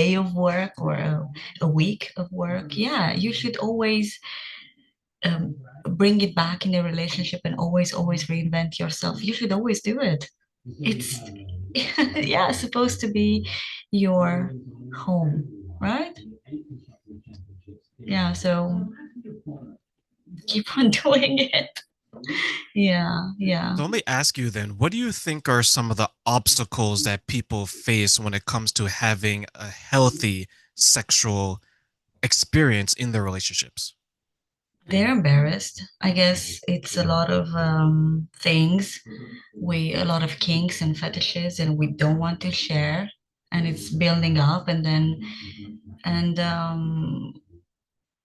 day of work or a week of work, yeah, you should always um, bring it back in a relationship and always reinvent yourself. You should always do it. It's yeah, supposed to be your home, right? Yeah, so keep on doing it. Yeah, yeah. So let me ask you then, what do you think are some of the obstacles that people face when it comes to having a healthy sexual experience in their relationships? They're embarrassed. I guess it's a lot of things. A lot of kinks and fetishes, and we don't want to share, and it's building up, and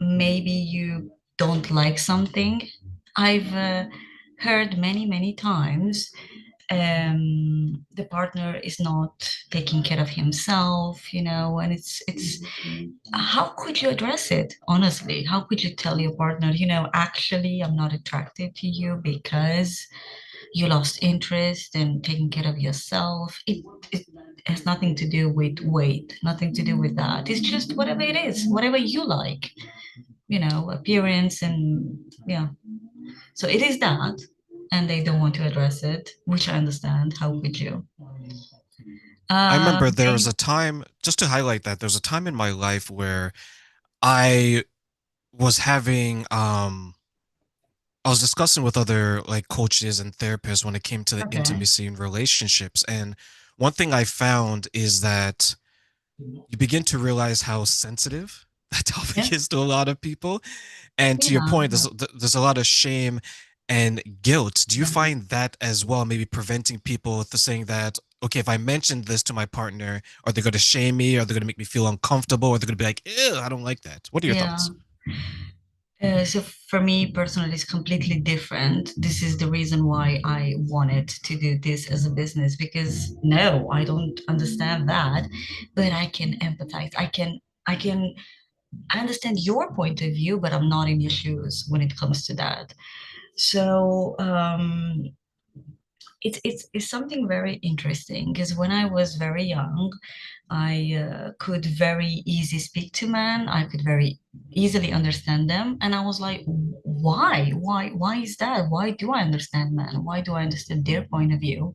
maybe you don't like something. I've heard many times the partner is not taking care of himself, and it's how could you address it honestly? How could you tell your partner, actually, I'm not attracted to you because you lost interest in taking care of yourself? It has nothing to do with weight, nothing to do with that. It's just whatever it is, whatever you like, appearance, and yeah. So it is that, and they don't want to address it, which I understand. How could you? I remember there was They, a time, just to highlight that, there's a time in my life where I was having I was discussing with other like coaches and therapists when it came to the okay. intimacy in relationships. And one thing I found is that you begin to realize how sensitive that Yeah, topic is to a lot of people. And to your yeah. point, there's a lot of shame and guilt. Do you find that as well, maybe preventing people to saying that, okay, if I mention this to my partner, are they going to shame me? Are they going to make me feel uncomfortable? Or are they going to be like, ew, I don't like that? What are your Yeah. thoughts? So for me personally, it's completely different. This is the reason why I wanted to do this as a business, because no, I don't understand that, but I can empathize. I understand your point of view, but I'm not in your shoes when it comes to that. So it's something very interesting, because when I was very young, I could very easily speak to men. I could very easily understand them, and I was like, why is that? Why do I understand men? Why do I understand their point of view?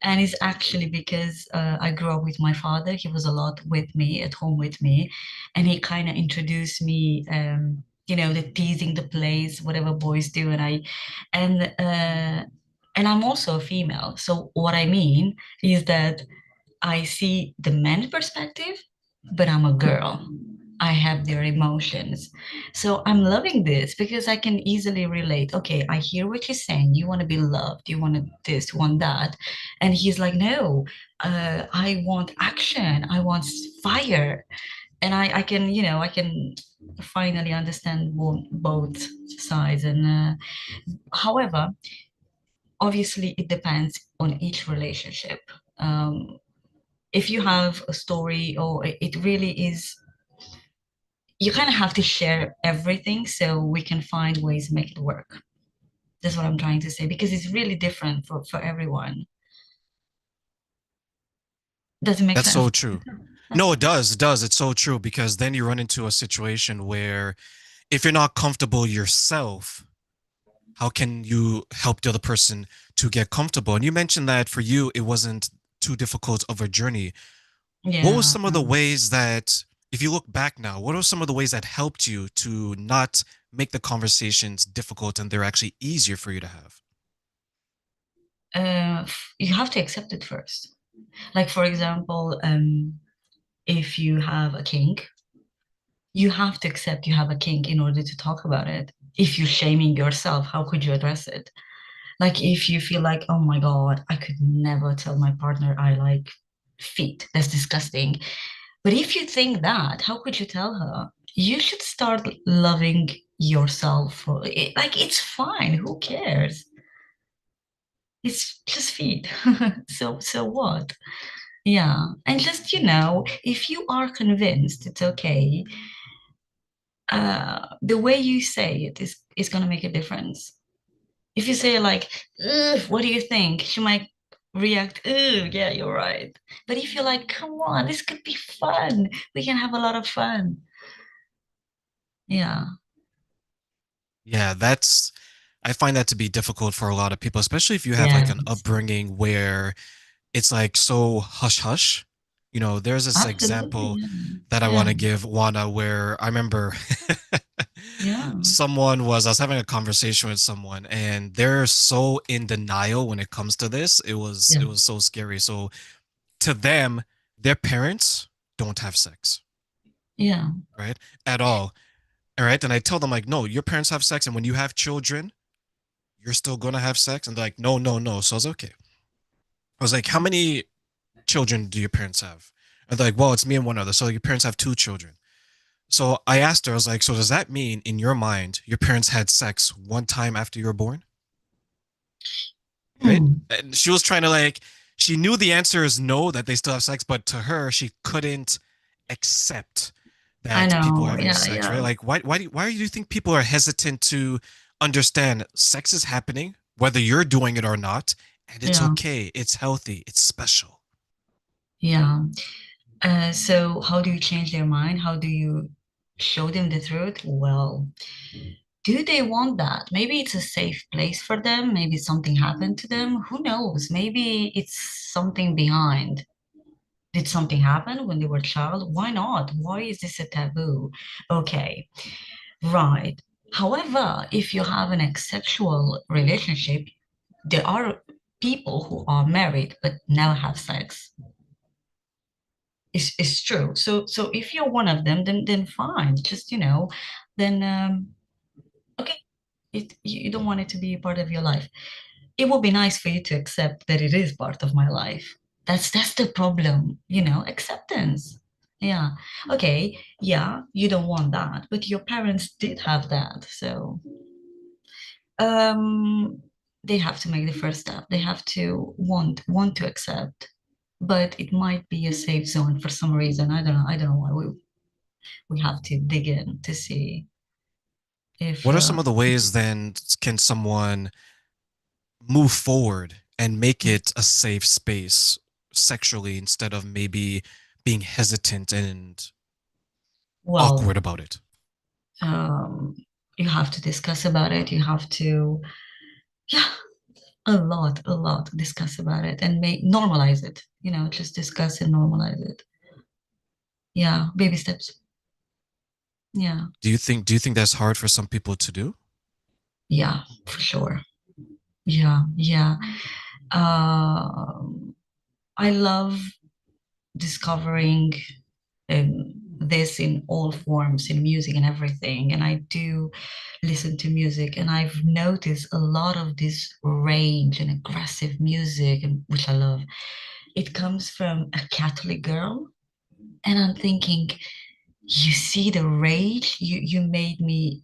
And it's actually because I grew up with my father. He was a lot with me, at home with me, and he kind of introduced me. The teasing, the plays, whatever boys do, and uh, and I'm also a female. So what I mean is that I see the men's perspective, but I'm a girl. I have their emotions. So I'm loving this because I can easily relate. Okay, I hear what you're saying. You want to be loved. You want this, you want that. And he's like, no, I want action. I want fire. And I can, I can finally understand both sides. And however, obviously, it depends on each relationship. If you have a story, or it really is, you kind of have to share everything so we can find ways to make it work. That's what I'm trying to say, because it's really different for everyone. Does it make That's sense? so true. No, it does. It does. It's so true because then you run into a situation where if you're not comfortable yourself, how can you help the other person to get comfortable? And you mentioned that for you, it wasn't too difficult of a journey. What was Yeah. some of the ways that, if you look back now, what are some of the ways that helped you to not make the conversations difficult and they're actually easier for you to have? You have to accept it first. Like, for example, if you have a kink, you have to accept you have a kink in order to talk about it. If you're shaming yourself, how could you address it? Like, if you feel like, oh my God, I could never tell my partner I like feet, that's disgusting. But if you think that, how could you tell her? You should start loving yourself. Like, it's fine. Who cares? It's just feet. So what? Yeah. And just, if you are convinced it's okay, the way you say it is gonna make a difference. If you say like, "Ugh, what do you think?" She might. react, oh, yeah, you're right. But if you're like, come on, this could be fun. We can have a lot of fun. Yeah. Yeah, that's I find that to be difficult for a lot of people, especially if you have like Yeah. an upbringing where it's like so hush hush. You know, there's this Absolutely. example Yeah. that I want Yeah. to give Juana where I remember Yeah. I was having a conversation with someone and they're so in denial when it comes to this. It Yeah. was so scary. So to them, their parents don't have sex, Yeah. right? At all. All right. And I tell them like, no, your parents have sex, and when you have children, you're still gonna have sex. And they're like, no, no, no. So I was like, okay. I was like, how many children do your parents have? And they're like, well, it's me and one other. So your parents have two children. So I asked her, I was like, so does that mean in your mind your parents had sex one time after you were born? Right? Hmm. And she was trying to like, she knew the answer is no, that they still have sex, but to her, she couldn't accept I that people are know. having Yeah. sex, right? Yeah. Like, why do you think people are hesitant to understand sex is happening, whether you're doing it or not, and it's Yeah. okay, it's healthy, it's special. Yeah. So how do you change their mind? How do you show them the truth? Well, do they want that? Maybe it's a safe place for them. Maybe something happened to them. Who knows? Maybe it's something behind. Did something happen when they were a child? Why not? Why is this a taboo? Okay, right. However, if you have an asexual relationship, there are people who are married but never have sex. It's true. So if you're one of them, then fine. Just then okay, you don't want it to be a part of your life. It would be nice for you to accept that it is part of my life. That's the problem, acceptance. Yeah. Okay. Yeah, you don't want that, but your parents did have that. So um they have to make the first step. They have to want to accept. But it might be a safe zone for some reason. I don't know why we have to dig in to see if What are some of the ways then can someone move forward and make it a safe space sexually instead of maybe being hesitant and well awkward about it? um you have to discuss about it. You have to, yeah, a lot discuss about it and make normalize it. Just discuss and normalize it. Yeah, baby steps. Yeah. Do you think that's hard for some people to do? Yeah, for sure. Yeah, yeah. um I love discovering this in all forms, in music and everything. And I do listen to music, and I've noticed a lot of this range and aggressive music, and which I love. It comes from a Catholic girl, and I'm thinking, you see the rage. You made me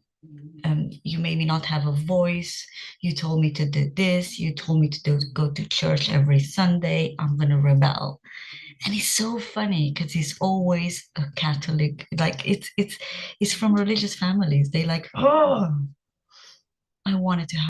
not have a voice. You told me to do this. You told me to go to church every Sunday. I'm gonna rebel. And it's so funny because he's always a Catholic. Like it's from religious families. They like, oh, I wanted to